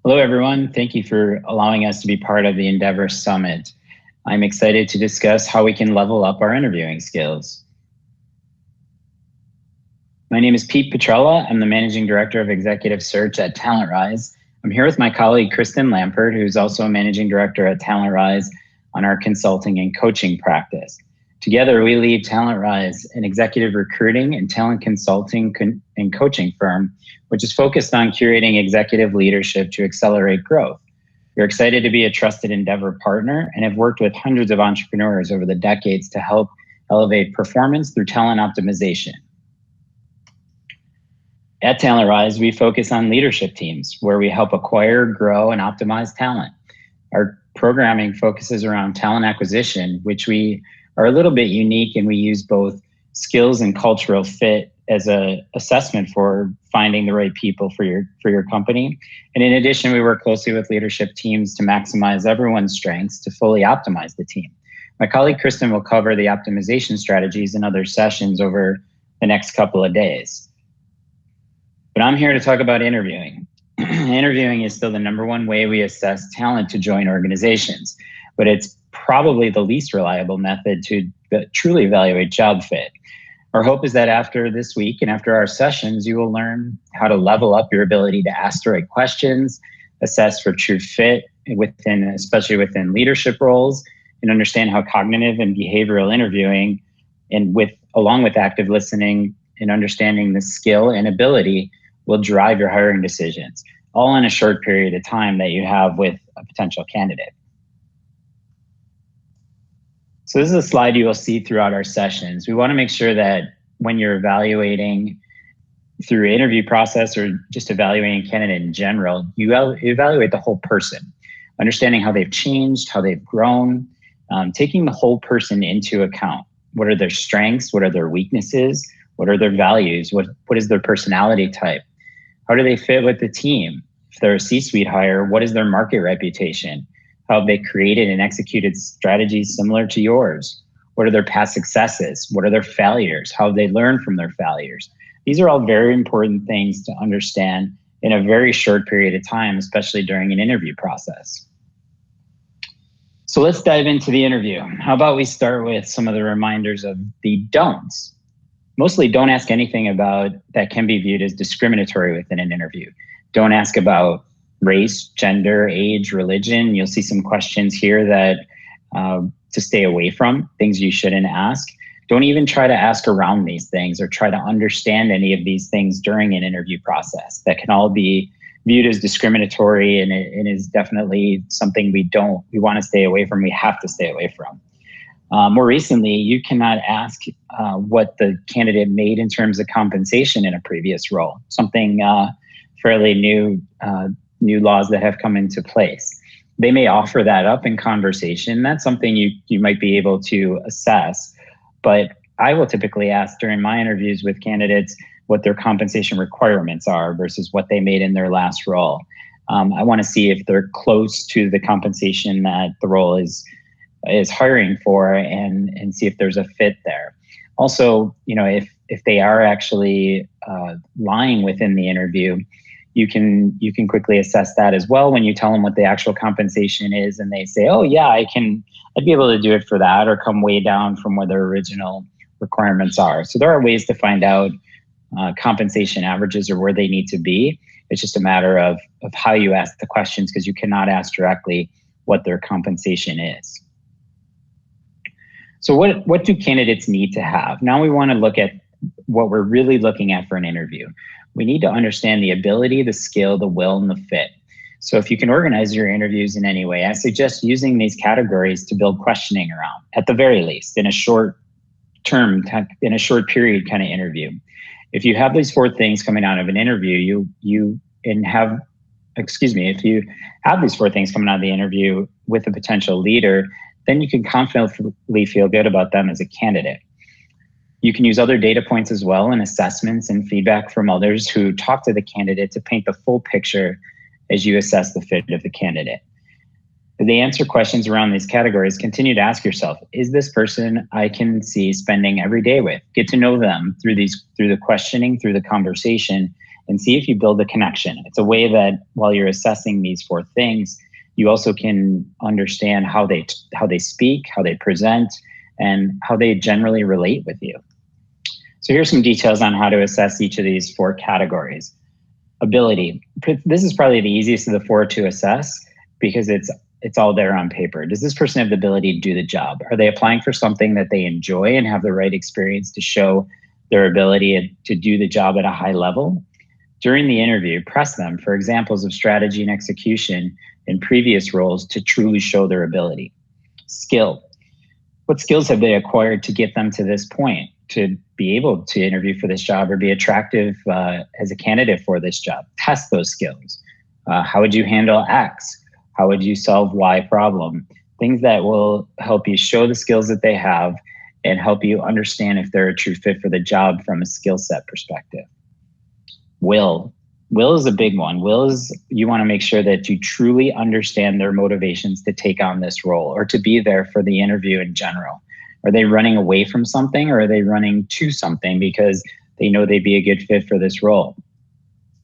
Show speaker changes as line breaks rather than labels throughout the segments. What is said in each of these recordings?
Hello, everyone. Thank you for allowing us to be part of the Endeavor Summit. I'm excited to discuss how we can level up our interviewing skills. My name is Pete Petrella. I'm the Managing Director of Executive Search at TalentRise. I'm here with my colleague, Kristin, who's also a Managing Director at TalentRise on our consulting and coaching practice. Together, we lead TalentRise, an executive recruiting and talent consulting and coaching firm, which is focused on curating executive leadership to accelerate growth. We're excited to be a trusted Endeavor partner and have worked with hundreds of entrepreneurs over the decades to help elevate performance through talent optimization. At TalentRise, we focus on leadership teams where we help acquire, grow, and optimize talent. Our programming focuses around talent acquisition, which we are a little bit unique, and we use both skills and cultural fit as an assessment for finding the right people for your company. And in addition, we work closely with leadership teams to maximize everyone's strengths to fully optimize the team. My colleague Kristin will cover the optimization strategies in other sessions over the next couple of days. But I'm here to talk about interviewing. Interviewing is still the #1 way we assess talent to join organizations, but it's probably the least reliable method to truly evaluate job fit. Our hope is that after this week and after our sessions, you will learn how to level up your ability to ask the right questions, assess for true fit especially within leadership roles, and understand how cognitive and behavioral interviewing, and along with active listening and understanding the skill and ability, will drive your hiring decisions, all in a short period of time that you have with a potential candidate. So this is a slide you will see throughout our sessions. We want to make sure that when you're evaluating through interview process or just evaluating a candidate in general, you evaluate the whole person, understanding how they've changed, how they've grown, taking the whole person into account. What are their strengths? What are their weaknesses? What are their values? What is their personality type? How do they fit with the team? If they're a C-suite hire, what is their market reputation? How have they created and executed strategies similar to yours? What are their past successes? What are their failures? How have they learned from their failures? These are all very important things to understand in a very short period of time, especially during an interview process. So let's dive into the interview. How about we start with some of the reminders of the don'ts? Mostly don't ask anything about that can be viewed as discriminatory within an interview. Don't ask about race, gender, age, religion. You'll see some questions here that to stay away from, things you shouldn't ask. Don't even try to ask around these things or try to understand any of these things during an interview process. That can all be viewed as discriminatory, and it is definitely something we want to stay away from. We have to stay away from. More recently, you cannot ask what the candidate made in terms of compensation in a previous role, something fairly new laws that have come into place. They may offer that up in conversation. That's something you might be able to assess, but I will typically ask during my interviews with candidates what their compensation requirements are versus what they made in their last role. I want to see if they're close to the compensation that the role is hiring for, and see if there's a fit there. Also, if they are actually lying within the interview, you can quickly assess that as well when you tell them what the actual compensation is and they say, oh yeah, I'd be able to do it for that, or come way down from what their original requirements are. So there are ways to find out compensation averages or where they need to be. It's just a matter of how you ask the questions, because you cannot ask directly what their compensation is. So what do candidates need to have? Now we want to look at what we're really looking at for an interview. We need to understand the ability, the skill, the will, and the fit. So if you can organize your interviews in any way, I suggest using these categories to build questioning around, at the very least, in a short period kind of interview. If you have these 4 things coming out of an interview, if you have these 4 things coming out of the interview with a potential leader, then you can confidently feel good about them as a candidate. You can use other data points as well, and assessments and feedback from others who talk to the candidate to paint the full picture as you assess the fit of the candidate. As they answer questions around these categories, continue to ask yourself, is this person I can see spending every day with? Get to know them through the questioning, through the conversation, and see if you build a connection. It's a way that while you're assessing these 4 things, you also can understand how they speak, how they present, and how they generally relate with you. So here's some details on how to assess each of these 4 categories. Ability. This is probably the easiest of the 4 to assess because it's all there on paper. Does this person have the ability to do the job? Are they applying for something that they enjoy and have the right experience to show their ability to do the job at a high level? During the interview, press them for examples of strategy and execution in previous roles to truly show their ability. Skill. What skills have they acquired to get them to this point, to be able to interview for this job or be attractive as a candidate for this job? Test those skills. How would you handle X? How would you solve Y problem? Things that will help you show the skills that they have and help you understand if they're a true fit for the job from a skill set perspective. Will. Will is a big one. Will is, you want to make sure that you truly understand their motivations to take on this role or to be there for the interview in general. Are they running away from something or are they running to something because they know they'd be a good fit for this role?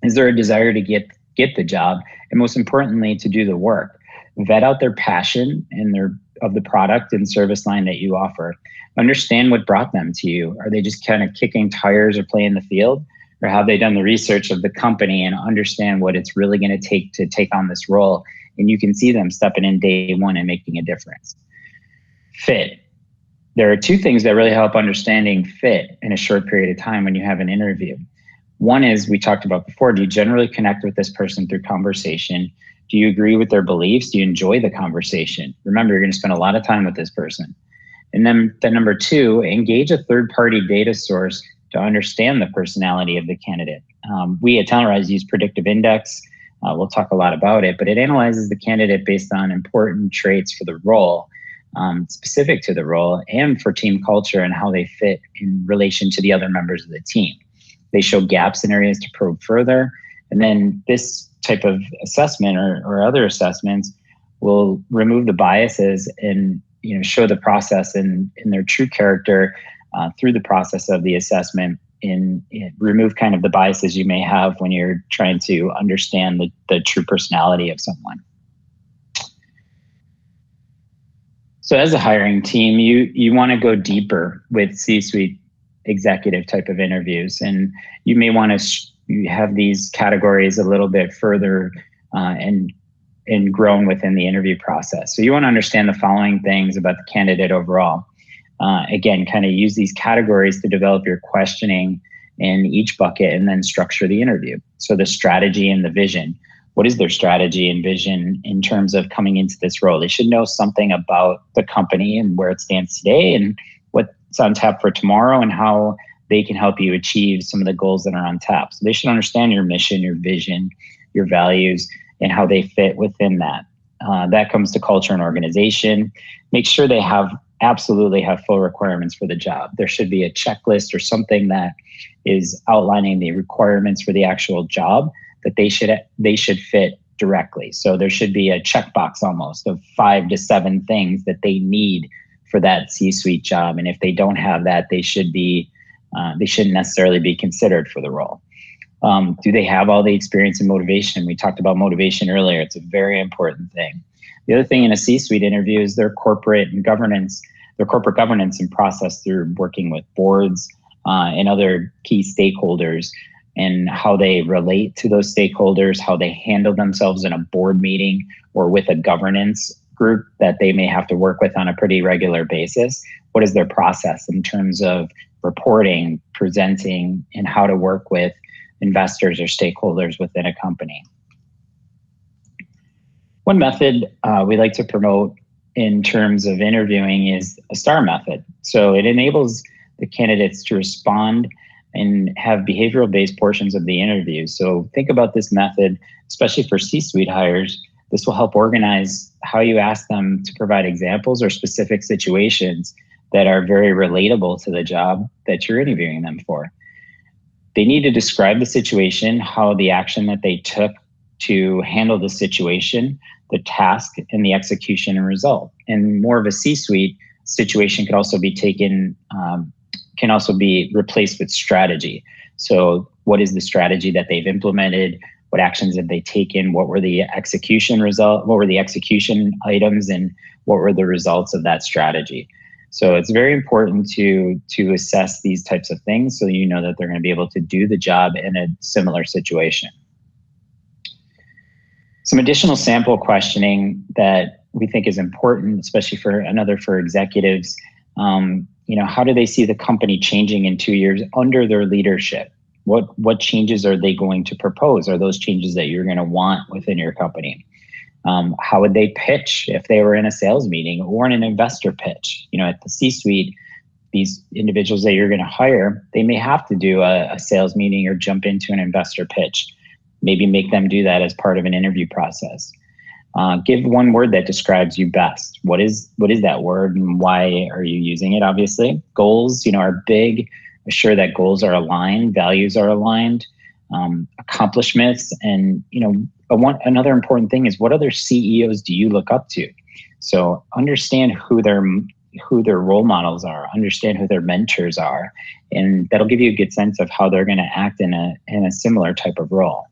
Is there a desire to get the job? And most importantly, to do the work. Vet out their passion and of the product and service line that you offer. Understand what brought them to you. Are they just kind of kicking tires or playing the field? Or have they done the research of the company and understand what it's really going to take on this role? And you can see them stepping in day one and making a difference. Fit. There are 2 things that really help understanding fit in a short period of time when you have an interview. One is, we talked about before, do you generally connect with this person through conversation? Do you agree with their beliefs? Do you enjoy the conversation? Remember, you're going to spend a lot of time with this person. And then number 2, engage a third-party data source to understand the personality of the candidate. We at TalentRise use predictive index. We'll talk a lot about it, but it analyzes the candidate based on important traits for the role, specific to the role, and for team culture and how they fit in relation to the other members of the team. They show gaps in areas to probe further. And then this type of assessment or other assessments will remove the biases and show the process in their true character through the process of the assessment, and remove kind of the biases you may have when you're trying to understand the true personality of someone. So as a hiring team, you want to go deeper with C-suite executive type of interviews, and you may want to have these categories a little bit further and grown within the interview process. So you want to understand the following things about the candidate overall. Again, kind of use these categories to develop your questioning in each bucket and then structure the interview. So the strategy and the vision. What is their strategy and vision in terms of coming into this role? They should know something about the company and where it stands today and what's on tap for tomorrow and how they can help you achieve some of the goals that are on tap. So they should understand your mission, your vision, your values, and how they fit within that. That comes to culture and organization. Make sure they absolutely have full requirements for the job. There should be a checklist or something that is outlining the requirements for the actual job that they should fit directly. So there should be a checkbox almost of 5 to 7 things that they need for that C-suite job. And if they don't have that, they shouldn't necessarily be considered for the role. Do they have all the experience and motivation? We talked about motivation earlier. It's a very important thing. The other thing in a C-suite interview is their corporate governance and process through working with boards and other key stakeholders, and how they relate to those stakeholders, how they handle themselves in a board meeting or with a governance group that they may have to work with on a pretty regular basis. What is their process in terms of reporting, presenting, and how to work with investors or stakeholders within a company? One method we like to promote in terms of interviewing is a STAR method. So it enables the candidates to respond and have behavioral-based portions of the interview. So think about this method, especially for C-suite hires. This will help organize how you ask them to provide examples or specific situations that are very relatable to the job that you're interviewing them for. They need to describe the situation, how the action that they took to handle the situation, the task, and the execution and result. And more of a C-suite situation can also be replaced with strategy. So what is the strategy that they've implemented, what actions have they taken, what were the execution items, and what were the results of that strategy. So it's very important to assess these types of things so you know that they're going to be able to do the job in a similar situation. Some additional sample questioning that we think is important, especially for executives. How do they see the company changing in 2 years under their leadership? What changes are they going to propose? Are those changes that you're going to want within your company? How would they pitch if they were in a sales meeting or in an investor pitch? At the C-suite, these individuals that you're going to hire, they may have to do a sales meeting or jump into an investor pitch. Maybe make them do that as part of an interview process. Give one word that describes you best. What is that word and why are you using it? Obviously, goals, are big. Assure that goals are aligned, values are aligned, accomplishments, and another important thing is what other CEOs do you look up to? So understand who their role models are, understand who their mentors are, and that'll give you a good sense of how they're going to act in a similar type of role.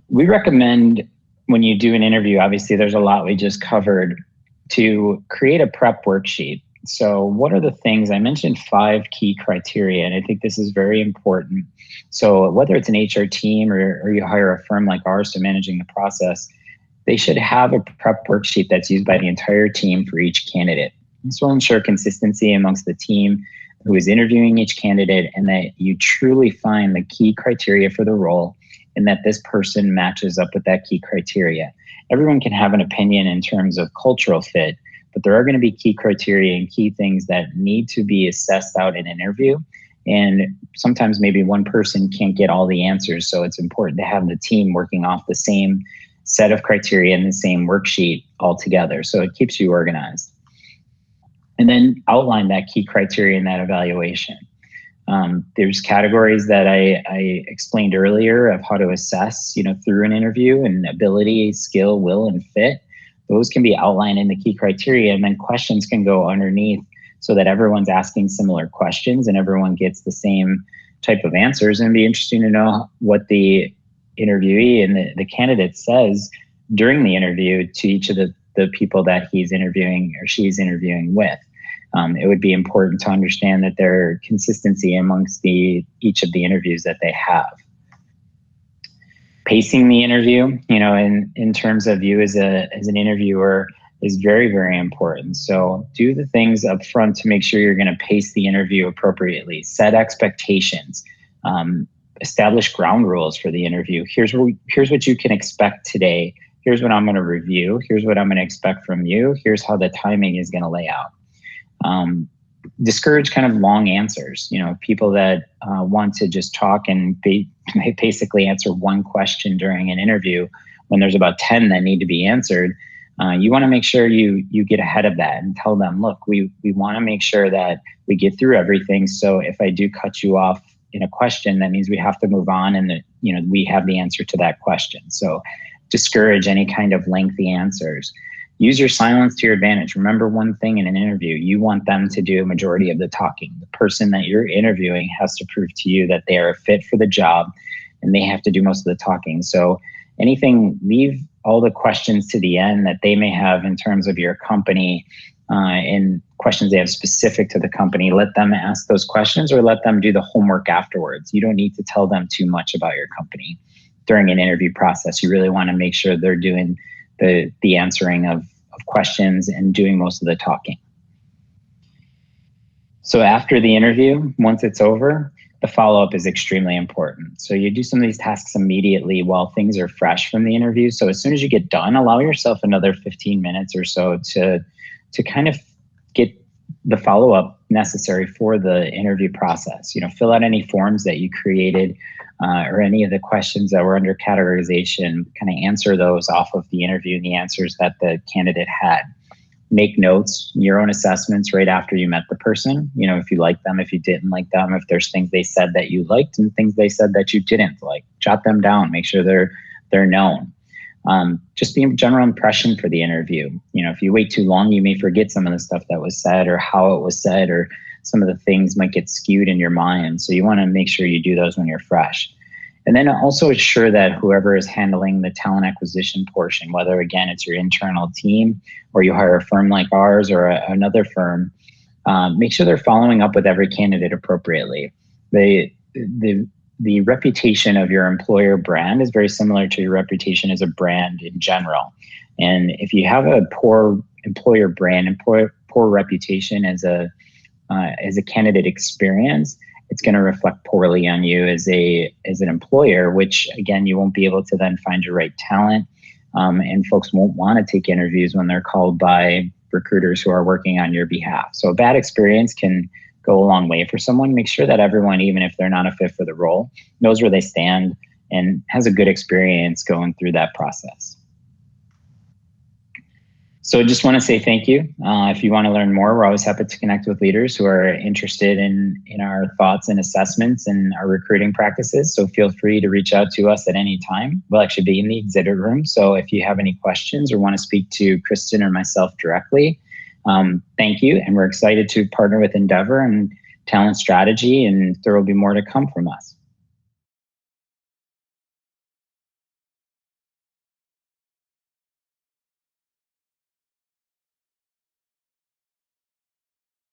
We recommend when you do an interview, obviously there's a lot we just covered, to create a prep worksheet. So what are the things? I mentioned 5 key criteria, and I think this is very important. So whether it's an HR team or you hire a firm like ours to managing the process, they should have a prep worksheet that's used by the entire team for each candidate. This will ensure consistency amongst the team who is interviewing each candidate, and that you truly find the key criteria for the role and that this person matches up with that key criteria. Everyone can have an opinion in terms of cultural fit, but there are going to be key criteria and key things that need to be assessed out in an interview. And sometimes maybe one person can't get all the answers. So it's important to have the team working off the same set of criteria and the same worksheet all together. So it keeps you organized. And then outline that key criteria in that evaluation. There's categories that I explained earlier of how to assess, through an interview, and ability, skill, will, and fit. Those can be outlined in the key criteria, and then questions can go underneath so that everyone's asking similar questions and everyone gets the same type of answers. And it'd be interesting to know what the interviewee and the candidate says during the interview to each of the people that he's interviewing or she's interviewing with. It would be important to understand that there are consistency amongst each of the interviews that they have. Pacing the interview, in terms of you as an interviewer, is very, very important. So do the things up front to make sure you're going to pace the interview appropriately. Set expectations. Establish ground rules for the interview. Here's what you can expect today. Here's what I'm going to review. Here's what I'm going to expect from you. Here's how the timing is going to lay out. Discourage kind of long answers. People that want to just talk and basically answer one question during an interview when there's about 10 that need to be answered. You want to make sure you get ahead of that and tell them, look, we want to make sure that we get through everything. So if I do cut you off in a question, that means we have to move on and that, we have the answer to that question. So discourage any kind of lengthy answers. Use your silence to your advantage. Remember one thing in an interview, you want them to do a majority of the talking. The person that you're interviewing has to prove to you that they are a fit for the job and they have to do most of the talking. So leave all the questions to the end that they may have in terms of your company and questions they have specific to the company. Let them ask those questions or let them do the homework afterwards. You don't need to tell them too much about your company during an interview process. You really want to make sure they're doing the answering of questions and doing most of the talking. So after the interview, once it's over, the follow-up is extremely important. So you do some of these tasks immediately while things are fresh from the interview. So as soon as you get done, allow yourself another 15 minutes or so to kind of get the follow-up necessary for the interview process. Fill out any forms that you created or any of the questions that were under categorization, kind of answer those off of the interview and the answers that the candidate had. Make notes, your own assessments right after you met the person. If you liked them, if you didn't like them, if there's things they said that you liked and things they said that you didn't like, jot them down, make sure they're known. Just the general impression for the interview. If you wait too long, you may forget some of the stuff that was said or how it was said or some of the things might get skewed in your mind. So you want to make sure you do those when you're fresh. And then also ensure that whoever is handling the talent acquisition portion, whether again it's your internal team or you hire a firm like ours or another firm, make sure they're following up with every candidate appropriately. The reputation of your employer brand is very similar to your reputation as a brand in general. And if you have a poor employer brand and poor reputation as a candidate experience, it's going to reflect poorly on you as an employer, which again, you won't be able to then find your right talent. And folks won't want to take interviews when they're called by recruiters who are working on your behalf. So a bad experience can go a long way for someone. Make sure that everyone, even if they're not a fit for the role, knows where they stand and has a good experience going through that process. So I just want to say thank you. If you want to learn more, we're always happy to connect with leaders who are interested in our thoughts and assessments and our recruiting practices. So feel free to reach out to us at any time. We'll actually be in the exhibit room. So if you have any questions or want to speak to Kristin or myself directly, thank you. And we're excited to partner with Endeavor and Talent Strategy, and there will be more to come from us.